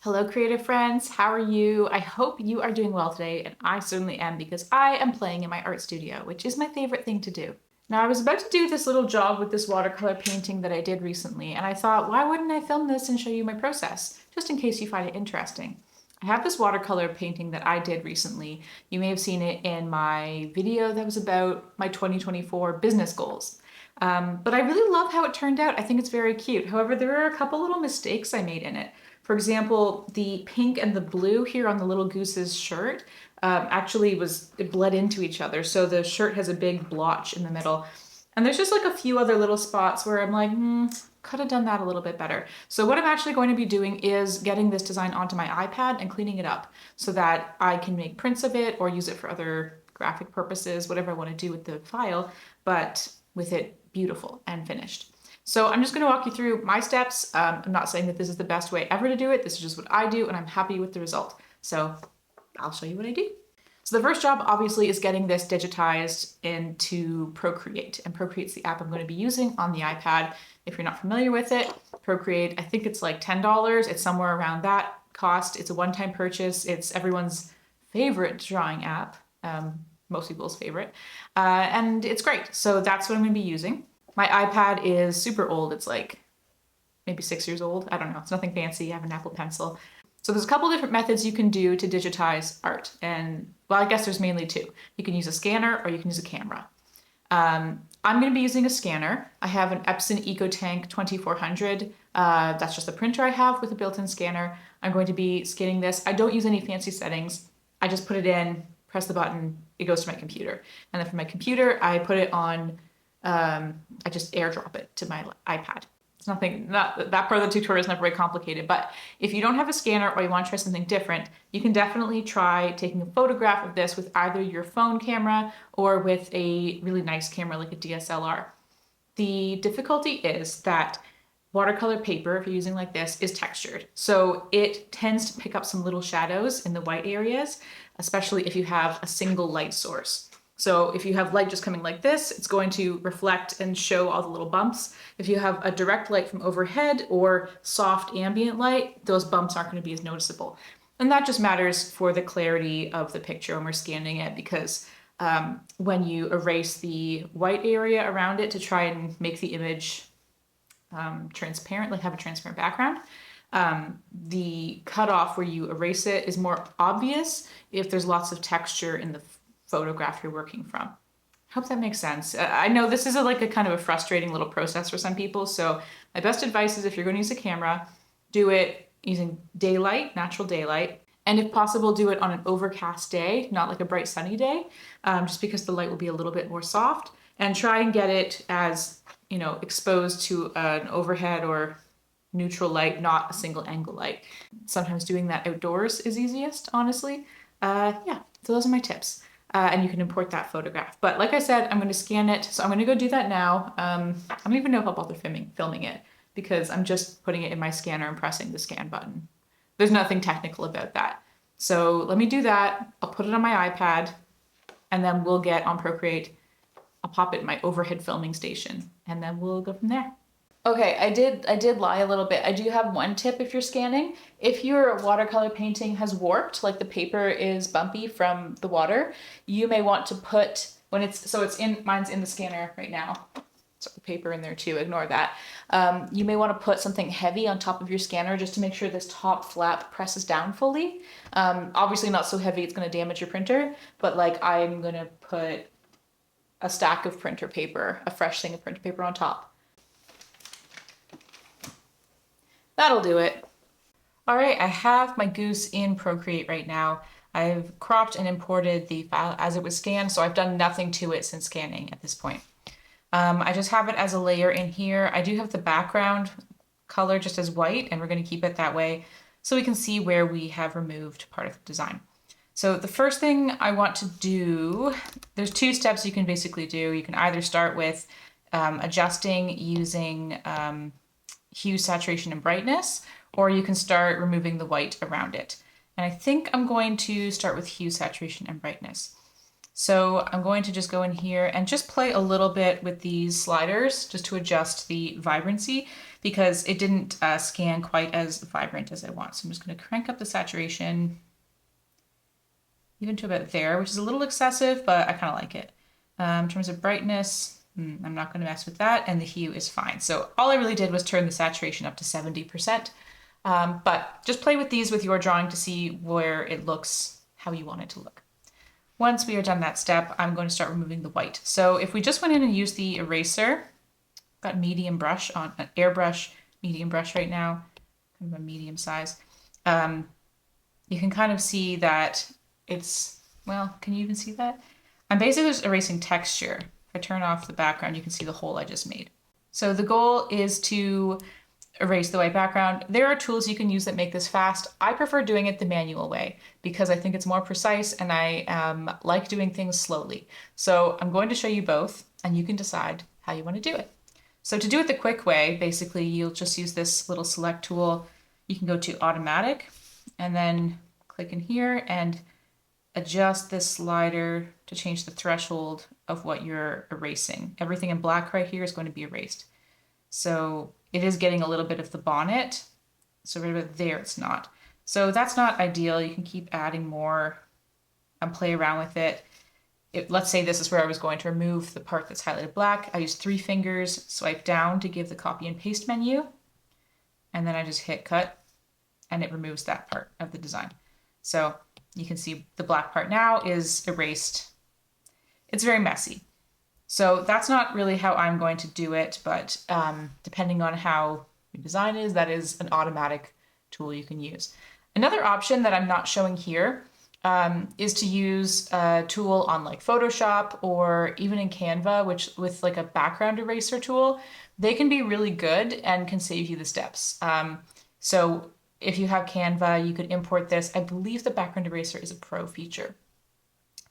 Hello, creative friends. How are you? I hope you are doing well today, and I certainly am because I am playing in my art studio, which is my favorite thing to do. Now, I was about to do this little job with this watercolor painting that I did recently, and I thought, why wouldn't I film this and show you my process, just in case you find it interesting. I have this watercolor painting that I did recently. You may have seen it in my video that was about my 2024 business goals. But I really love how it turned out. I think it's very cute. However, there are a couple little mistakes I made in it. For example, the pink and the blue here on the little goose's shirt actually it bled into each other. So the shirt has a big blotch in the middle. And there's just like a few other little spots where I'm like, could have done that a little bit better. So what I'm actually going to be doing is getting this design onto my iPad and cleaning it up so that I can make prints of it or use it for other graphic purposes, whatever I want to do with the file, but with it beautiful and finished. So I'm just going to walk you through my steps. I'm not saying that this is the best way ever to do it. This is just what I do, and I'm happy with the result. So I'll show you what I do. So the first job obviously is getting this digitized into Procreate, and Procreate's the app I'm going to be using on the iPad. If you're not familiar with it, Procreate, I think it's like $10. It's somewhere around that cost. It's a one-time purchase. It's everyone's favorite drawing app, most people's favorite, and it's great. So that's what I'm going to be using. My iPad is super old. It's like maybe 6 years old. I don't know. It's nothing fancy. I have an Apple Pencil. So there's a couple different methods you can do to digitize art. And well, I guess there's mainly two. You can use a scanner or you can use a camera. I'm going to be using a scanner. I have an Epson Ecotank 2400. That's just the printer I have with a built-in scanner. I'm going to be scanning this. I don't use any fancy settings. I just put it in, press the button, it goes to my computer. And then from my computer, I put it on I just airdrop it to my iPad. It's nothing, that part of the tutorial is not very complicated, but if you don't have a scanner or you want to try something different, you can definitely try taking a photograph of this with either your phone camera or with a really nice camera like a DSLR. The difficulty is that watercolor paper, if you're using like this, is textured. So it tends to pick up some little shadows in the white areas, especially if you have a single light source. So if you have light just coming like this, it's going to reflect and show all the little bumps. If you have a direct light from overhead or soft ambient light, those bumps aren't going to be as noticeable. And that just matters for the clarity of the picture when we're scanning it, because when you erase the white area around it to try and make the image transparent, like have a transparent background, the cutoff where you erase it is more obvious if there's lots of texture in the photograph you're working from. I hope that makes sense. I know this is like a kind of a frustrating little process for some people, so my best advice is if you're going to use a camera, do it using daylight, natural daylight, and if possible, do it on an overcast day, not like a bright sunny day, just because the light will be a little bit more soft, and try and get it as, you know, exposed to an overhead or neutral light, not a single angle light. Sometimes doing that outdoors is easiest, honestly. Yeah, so those are my tips. And you can import that photograph. But like I said, I'm going to scan it. So I'm going to go do that now. I don't even know if I'll bother filming it because I'm just putting it in my scanner and pressing the scan button. There's nothing technical about that. So let me do that. I'll put it on my iPad and then we'll get on Procreate. I'll pop it in my overhead filming station and then we'll go from there. Okay, I did lie a little bit. I do have one tip if you're scanning. If your watercolor painting has warped, like the paper is bumpy from the water, you may want to put, mine's in the scanner right now. So the paper in there too, ignore that. You may want to put something heavy on top of your scanner just to make sure this top flap presses down fully. Obviously not so heavy it's going to damage your printer, but like I'm going to put a stack of printer paper, a fresh thing of printer paper on top. That'll do it. All right, I have my goose in Procreate right now. I've cropped and imported the file as it was scanned, so I've done nothing to it since scanning at this point. I just have it as a layer in here. I do have the background color just as white, and we're going to keep it that way so we can see where we have removed part of the design. So the first thing I want to do, there's two steps you can basically do. You can either start with adjusting using hue, saturation, and brightness, or you can start removing the white around it. And I think I'm going to start with hue, saturation, and brightness. So I'm going to just go in here and just play a little bit with these sliders just to adjust the vibrancy because it didn't scan quite as vibrant as I want. So I'm just going to crank up the saturation even to about there, which is a little excessive, but I kind of like it. In terms of brightness, I'm not going to mess with that, and the hue is fine. So all I really did was turn the saturation up to 70%, but just play with these with your drawing to see where it looks how you want it to look. Once we are done that step, I'm going to start removing the white. So if we just went in and used the eraser, got medium brush on an airbrush, medium brush right now, kind of a medium size, you can kind of see that it's, well, can you even see that? I'm basically just erasing texture. If I turn off the background, you can see the hole I just made. So the goal is to erase the white background. There are tools you can use that make this fast. I prefer doing it the manual way because I think it's more precise and I like doing things slowly. So I'm going to show you both and you can decide how you want to do it. So to do it the quick way, basically you'll just use this little select tool. You can go to automatic and then click in here and adjust this slider to change the threshold of what you're erasing. Everything in black right here is going to be erased. So it is getting a little bit of the bonnet. So right about there, it's not. So that's not ideal. You can keep adding more and play around with it. Let's say this is where I was going to remove the part that's highlighted black. I use 3 fingers, swipe down to give the copy and paste menu. And then I just hit cut and it removes that part of the design. So you can see the black part now is erased. It's very messy. So that's not really how I'm going to do it, but depending on how your design is, that is an automatic tool you can use. Another option that I'm not showing here is to use a tool on like Photoshop or even in Canva, which with like a background eraser tool, they can be really good and can save you the steps. So if you have Canva, you could import this. I believe the background eraser is a pro feature,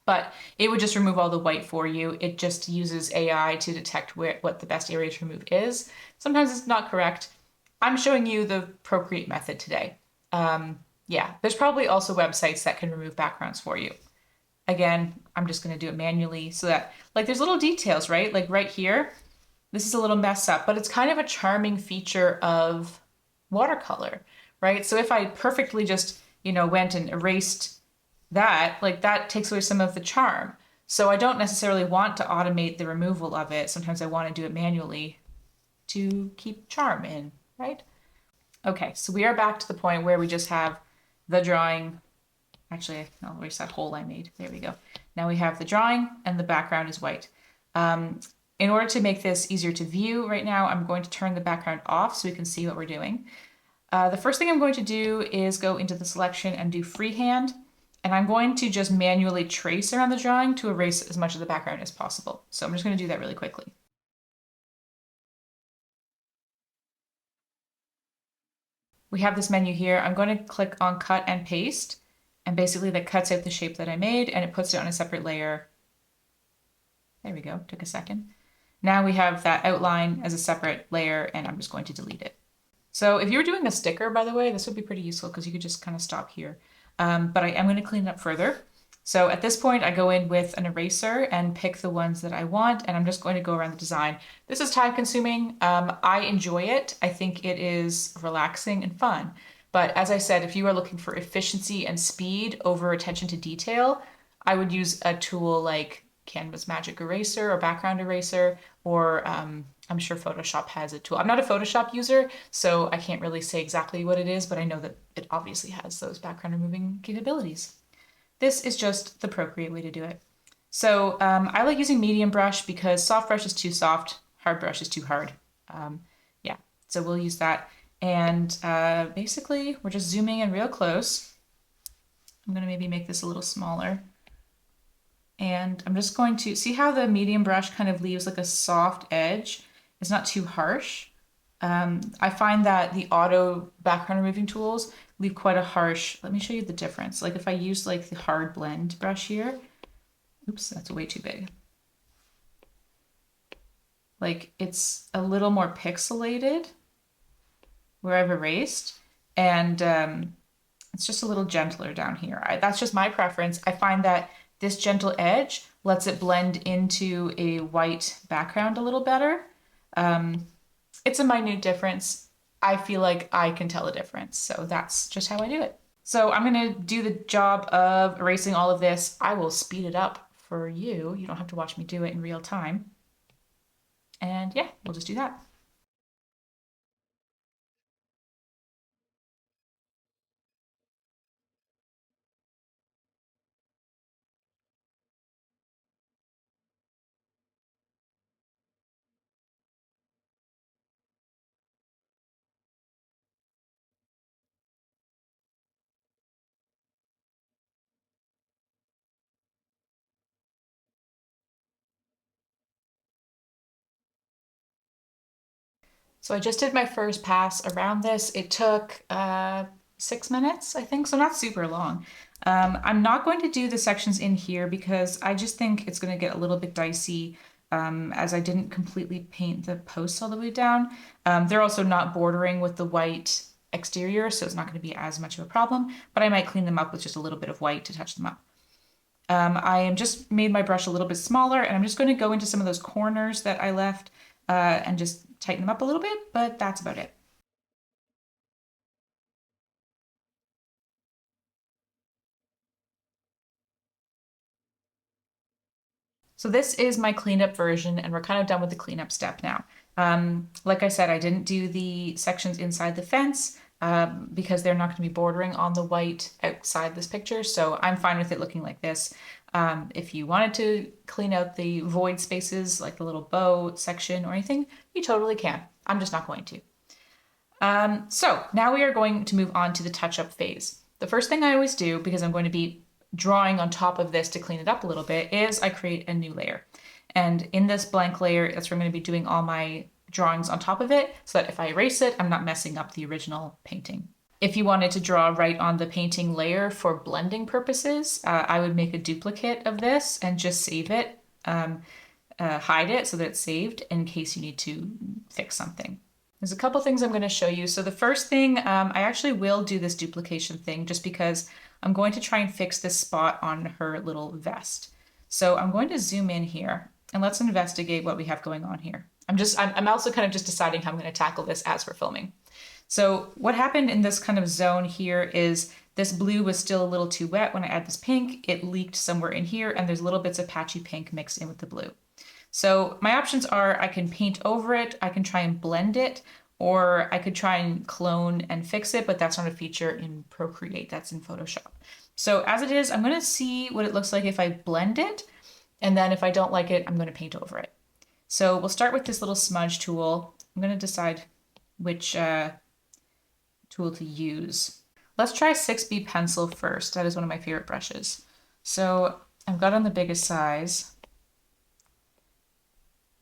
but it would just remove all the white for you. It just uses AI to detect what the best area to remove is. Sometimes it's not correct. I'm showing you the Procreate method today. Yeah, there's probably also websites that can remove backgrounds for you. Again, I'm just going to do it manually so that, like, there's little details, right? Like right here, this is a little messed up, but it's kind of a charming feature of watercolor, right? So if I perfectly just, went and erased that, like that takes away some of the charm. So I don't necessarily want to automate the removal of it. Sometimes I want to do it manually to keep charm in, right? Okay, so we are back to the point where we just have the drawing. Actually, I'll erase that hole I made. There we go. Now we have the drawing and the background is white. In order to make this easier to view right now, I'm going to turn the background off so we can see what we're doing. The first thing I'm going to do is go into the selection and do freehand. And I'm going to just manually trace around the drawing to erase as much of the background as possible. So I'm just going to do that really quickly. We have this menu here. I'm going to click on cut and paste. And basically that cuts out the shape that I made and it puts it on a separate layer. There we go, took a second. Now we have that outline as a separate layer and I'm just going to delete it. So if you were doing a sticker, by the way, this would be pretty useful because you could just kind of stop here. But I am going to clean it up further. So at this point, I go in with an eraser and pick the ones that I want, and I'm just going to go around the design. This is time consuming. I enjoy it. I think it is relaxing and fun. But as I said, if you are looking for efficiency and speed over attention to detail, I would use a tool like Canva's Magic Eraser or Background Eraser, or I'm sure Photoshop has a tool. I'm not a Photoshop user, so I can't really say exactly what it is, but I know that it obviously has those background removing capabilities. This is just the Procreate way to do it. So I like using medium brush because soft brush is too soft, hard brush is too hard. Yeah, so we'll use that. And basically, we're just zooming in real close. I'm going to maybe make this a little smaller. And I'm just going to see how the medium brush kind of leaves like a soft edge. It's not too harsh. I find that the auto background removing tools leave quite a harsh, let me show you the difference. Like if I use like the hard blend brush here, oops, that's way too big. Like it's a little more pixelated where I've erased, and it's just a little gentler down here. That's just my preference. I find that this gentle edge lets it blend into a white background a little better. It's a minute difference. I feel like I can tell a difference, so that's just how I do it. So I'm gonna do the job of erasing all of this. I will speed it up for you. You don't have to watch me do it in real time. And yeah, we'll just do that. So I just did my first pass around this. It took 6 minutes, I think, so not super long. I'm not going to do the sections in here because I just think it's going to get a little bit dicey as I didn't completely paint the posts all the way down. They're also not bordering with the white exterior, so it's not going to be as much of a problem, but I might clean them up with just a little bit of white to touch them up. I am just made my brush a little bit smaller, and I'm just going to go into some of those corners that I left and just tighten them up a little bit, but that's about it. So this is my cleanup version, and we're kind of done with the cleanup step now. Like I said, I didn't do the sections inside the fence because they're not going to be bordering on the white outside this picture, so I'm fine with it looking like this. If you wanted to clean out the void spaces, like the little bow section or anything, you totally can. I'm just not going to. So now we are going to move on to the touch-up phase. The first thing I always do, because I'm going to be drawing on top of this to clean it up a little bit, is I create a new layer. And in this blank layer, that's where I'm going to be doing all my drawings on top of it, so that if I erase it, I'm not messing up the original painting. If you wanted to draw right on the painting layer for blending purposes, I would make a duplicate of this and just save it, hide it so that it's saved in case you need to fix something. There's a couple things I'm going to show you. So the first thing, I actually will do this duplication thing just because I'm going to try and fix this spot on her little vest. So I'm going to zoom in here and let's investigate what we have going on here. I'm also kind of just deciding how I'm going to tackle this as we're filming. So what happened in this kind of zone here is this blue was still a little too wet when I add this pink. It leaked somewhere in here and there's little bits of patchy pink mixed in with the blue. So my options are I can paint over it, I can try and blend it, or I could try and clone and fix it, but that's not a feature in Procreate, that's in Photoshop. So as it is, I'm gonna see what it looks like if I blend it, and then if I don't like it, I'm gonna paint over it. So we'll start with this little smudge tool. I'm gonna decide which tool to use. Let's try 6B pencil first. That is one of my favorite brushes. So I've got on the biggest size.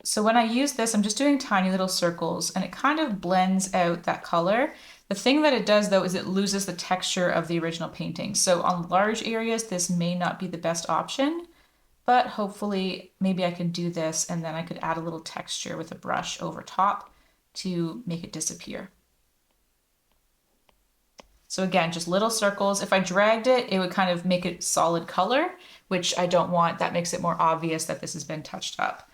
So when I use this, I'm just doing tiny little circles and it kind of blends out that color. The thing that it does though is it loses the texture of the original painting. So on large areas, this may not be the best option, but hopefully maybe I can do this and then I could add a little texture with a brush over top to make it disappear. So again, just little circles. If I dragged it, it would kind of make it solid color, which I don't want. That makes it more obvious that this has been touched up.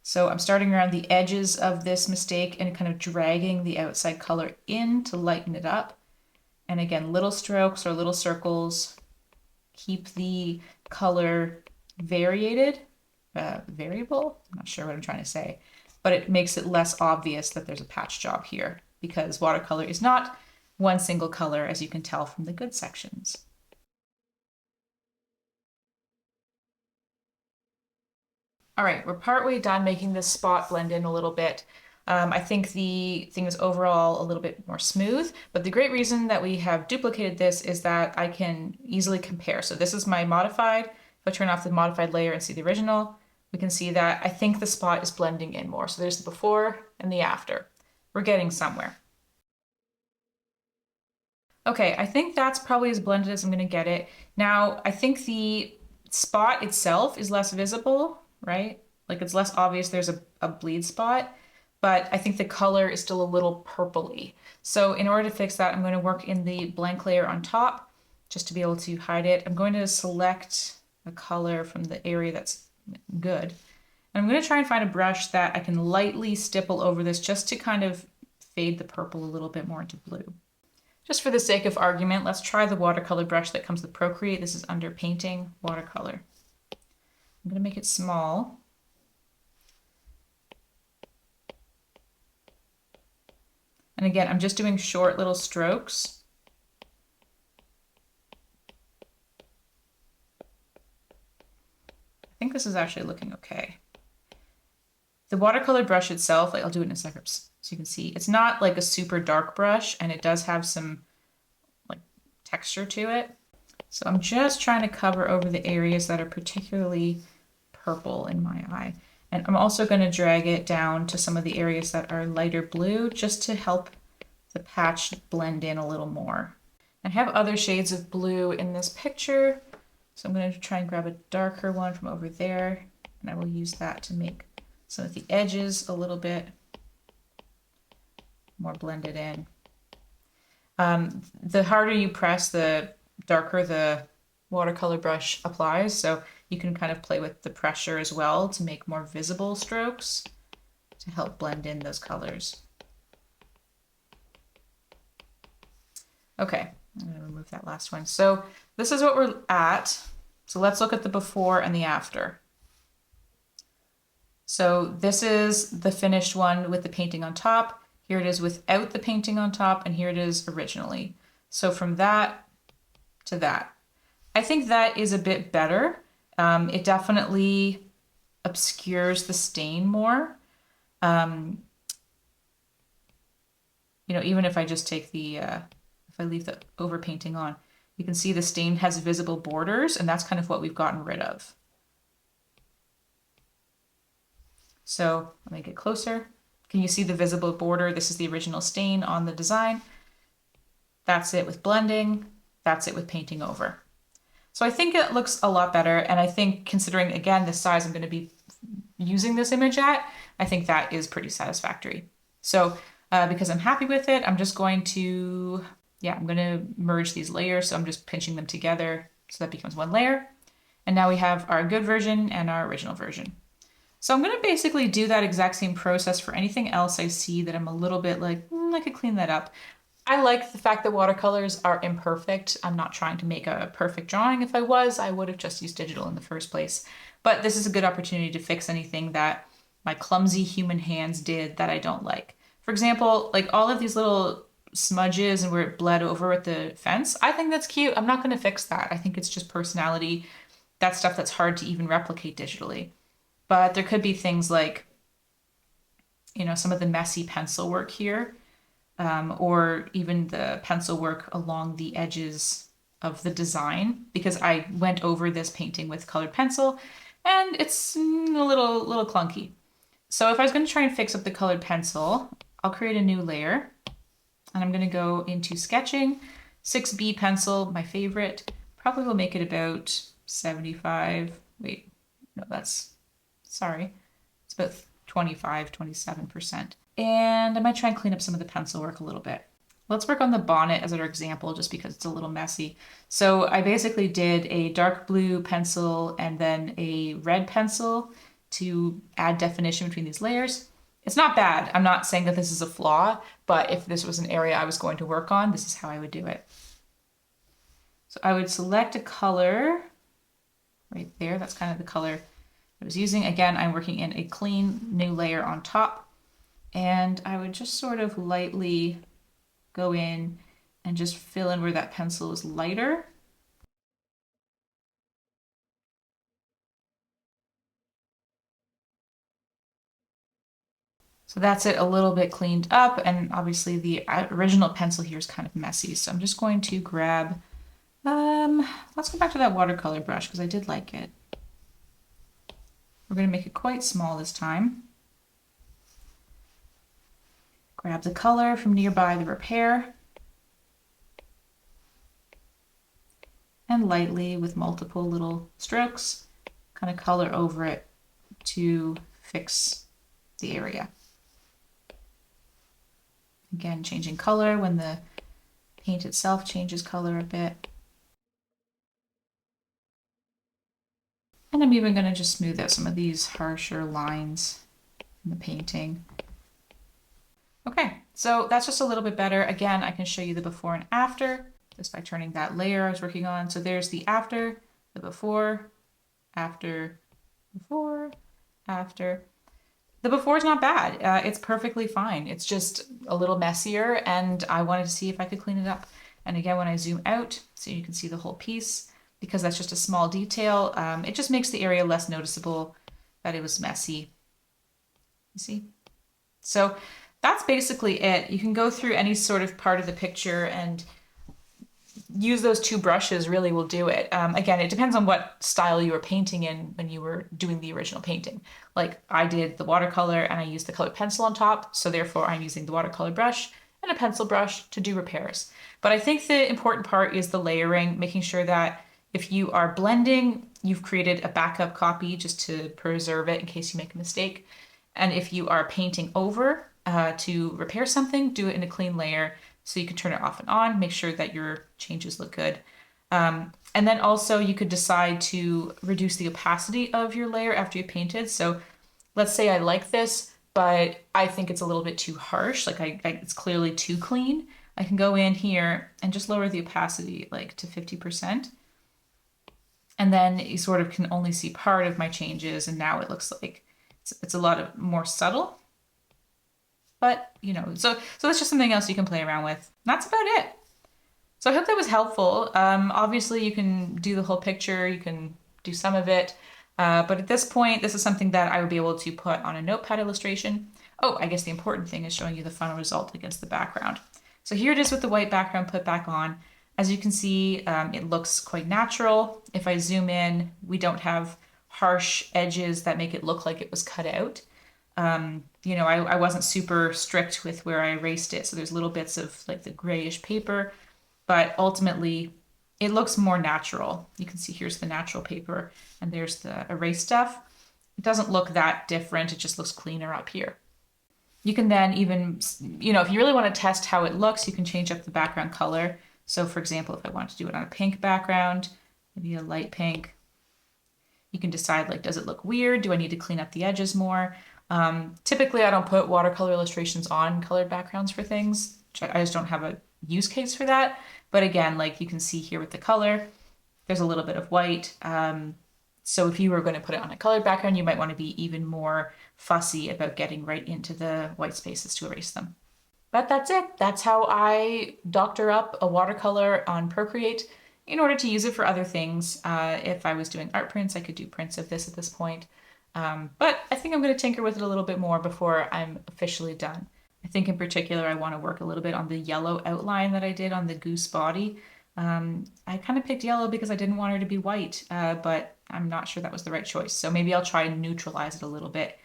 So I'm starting around the edges of this mistake and kind of dragging the outside color in to lighten it up. And again, little strokes or little circles keep the color variable. I'm not sure what I'm trying to say, but it makes it less obvious that there's a patch job here because watercolor is not one single color, as you can tell from the good sections. All right, we're partway done making this spot blend in a little bit. I think the thing is overall a little bit more smooth, but the great reason that we have duplicated this is that I can easily compare. So this is my modified. If I turn off the modified layer and see the original, we can see that I think the spot is blending in more. So there's the before and the after. We're getting somewhere. Okay, I think that's probably as blended as I'm gonna get it. Now, I think the spot itself is less visible, right? Like it's less obvious there's a bleed spot, but I think the color is still a little purpley. So in order to fix that, I'm going to work in the blank layer on top just to be able to hide it. I'm going to select a color from the area that's good. And I'm going to try and find a brush that I can lightly stipple over this just to kind of fade the purple a little bit more into blue. Just for the sake of argument, let's try the watercolor brush that comes with Procreate. This is under Painting, Watercolor. I'm going to make it small. And again, I'm just doing short little strokes. I think this is actually looking okay. The watercolor brush itself, I'll do it in a second so you can see, it's not like a super dark brush, and it does have some like texture to it. So I'm just trying to cover over the areas that are particularly purple in my eye. And I'm also going to drag it down to some of the areas that are lighter blue just to help the patch blend in a little more. I have other shades of blue in this picture, so I'm going to try and grab a darker one from over there, and I will use that to make some of the edges a little bit more blended in. The harder you press, the darker the watercolor brush applies, so you can kind of play with the pressure as well to make more visible strokes to help blend in those colors. Okay, I'm going to remove that last one. So this is what we're at. So let's look at the before and the after. So this is the finished one with the painting on top. Here it is without the painting on top, and here it is originally. So from that to that. I think that is a bit better. It definitely obscures the stain more. You know, even if I just take the, if I leave the overpainting on, you can see the stain has visible borders, and that's kind of what we've gotten rid of. So let me get closer. Can you see the visible border? This is the original stain on the design. That's it with blending. That's it with painting over. So I think it looks a lot better. And I think considering, again, the size I'm going to be using this image at, I think that is pretty satisfactory. So because I'm happy with it, I'm just going to, I'm going to merge these layers. So I'm just pinching them together so that becomes one layer. And now we have our good version and our original version. So I'm going to basically do that exact same process for anything else I see that I'm a little bit like, I could clean that up. I like the fact that watercolors are imperfect. I'm not trying to make a perfect drawing. If I was, I would have just used digital in the first place. But this is a good opportunity to fix anything that my clumsy human hands did that I don't like. For example, like all of these little smudges and where it bled over at the fence, I think that's cute. I'm not going to fix that. I think it's just personality. That's stuff that's hard to even replicate digitally. But there could be things like, you know, some of the messy pencil work here, or even the pencil work along the edges of the design, because I went over this painting with colored pencil and it's a little clunky. So if I was going to try and fix up the colored pencil, I'll create a new layer, and I'm going to go into sketching, 6B pencil, my favorite. Probably will make it about 75. Wait, no, sorry. It's about 25, 27%. And I might try and clean up some of the pencil work a little bit. Let's work on the bonnet as our example, just because it's a little messy. So I basically did a dark blue pencil and then a red pencil to add definition between these layers. It's not bad. I'm not saying that this is a flaw, but if this was an area I was going to work on, this is how I would do it. So I would select a color right there. That's kind of the color I was using. Again, I'm working in a clean new layer on top, and I would just sort of lightly go in and just fill in where that pencil is lighter. So that's it, a little bit cleaned up, and obviously the original pencil here is kind of messy. So I'm just going to grab, let's go back to that watercolor brush because I did like it. We're going to make it quite small this time. Grab the color from nearby the repair, and lightly with multiple little strokes, kind of color over it to fix the area. Again, changing color when the paint itself changes color a bit. And I'm even going to just smooth out some of these harsher lines in the painting. Okay, so that's just a little bit better. Again, I can show you the before and after just by turning that layer I was working on. So there's the after, the before, after, before, after. The before is not bad. It's perfectly fine. It's just a little messier and I wanted to see if I could clean it up. And again, when I zoom out, so you can see the whole piece, because that's just a small detail, it just makes the area less noticeable that it was messy. You see? So that's basically it. You can go through any sort of part of the picture and use those two brushes really will do it. Again, it depends on what style you were painting in when you were doing the original painting. Like I did the watercolor and I used the colored pencil on top, so therefore I'm using the watercolor brush and a pencil brush to do repairs. But I think the important part is the layering, making sure that if you are blending, you've created a backup copy just to preserve it in case you make a mistake. And if you are painting over to repair something, do it in a clean layer so you can turn it off and on, make sure that your changes look good. And then also you could decide to reduce the opacity of your layer after you painted. So let's say I like this, but I think it's a little bit too harsh, like it's clearly too clean. I can go in here and just lower the opacity like to 50%. And then you sort of can only see part of my changes. And now it looks like it's a lot more subtle. But, you know, so that's just something else you can play around with. That's about it. So I hope that was helpful. Obviously, you can do the whole picture. You can do some of it. But at this point, this is something that I would be able to put on a notepad illustration. Oh, I guess the important thing is showing you the final result against the background. So here it is with the white background put back on. As you can see, it looks quite natural. If I zoom in, we don't have harsh edges that make it look like it was cut out. You know, I wasn't super strict with where I erased it. So there's little bits of like the grayish paper, but ultimately it looks more natural. You can see here's the natural paper and there's the erased stuff. It doesn't look that different. It just looks cleaner up here. You can then even, you know, if you really want to test how it looks, you can change up the background color. So for example, if I wanted to do it on a pink background, maybe a light pink, you can decide like, does it look weird? Do I need to clean up the edges more? Typically I don't put watercolor illustrations on colored backgrounds for things. I just don't have a use case for that. But again, like you can see here with the color, there's a little bit of white. So if you were going to put it on a colored background, you might want to be even more fussy about getting right into the white spaces to erase them. But that's it. That's how I doctor up a watercolor on Procreate in order to use it for other things. If I was doing art prints, I could do prints of this at this point. But I think I'm going to tinker with it a little bit more before I'm officially done. I think in particular, I want to work a little bit on the yellow outline that I did on the goose body. I kind of picked yellow because I didn't want her to be white, but I'm not sure that was the right choice. So maybe I'll try and neutralize it a little bit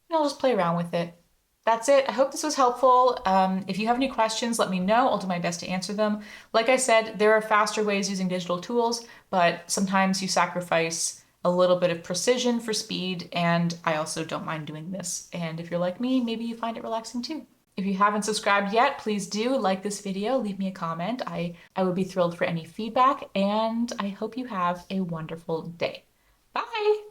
and I'll just play around with it. That's it. I hope this was helpful. If you have any questions, let me know. I'll do my best to answer them. Like I said, there are faster ways using digital tools, but sometimes you sacrifice a little bit of precision for speed, and I also don't mind doing this. And if you're like me, maybe you find it relaxing too. If you haven't subscribed yet, please do like this video, leave me a comment. I would be thrilled for any feedback, and I hope you have a wonderful day. Bye!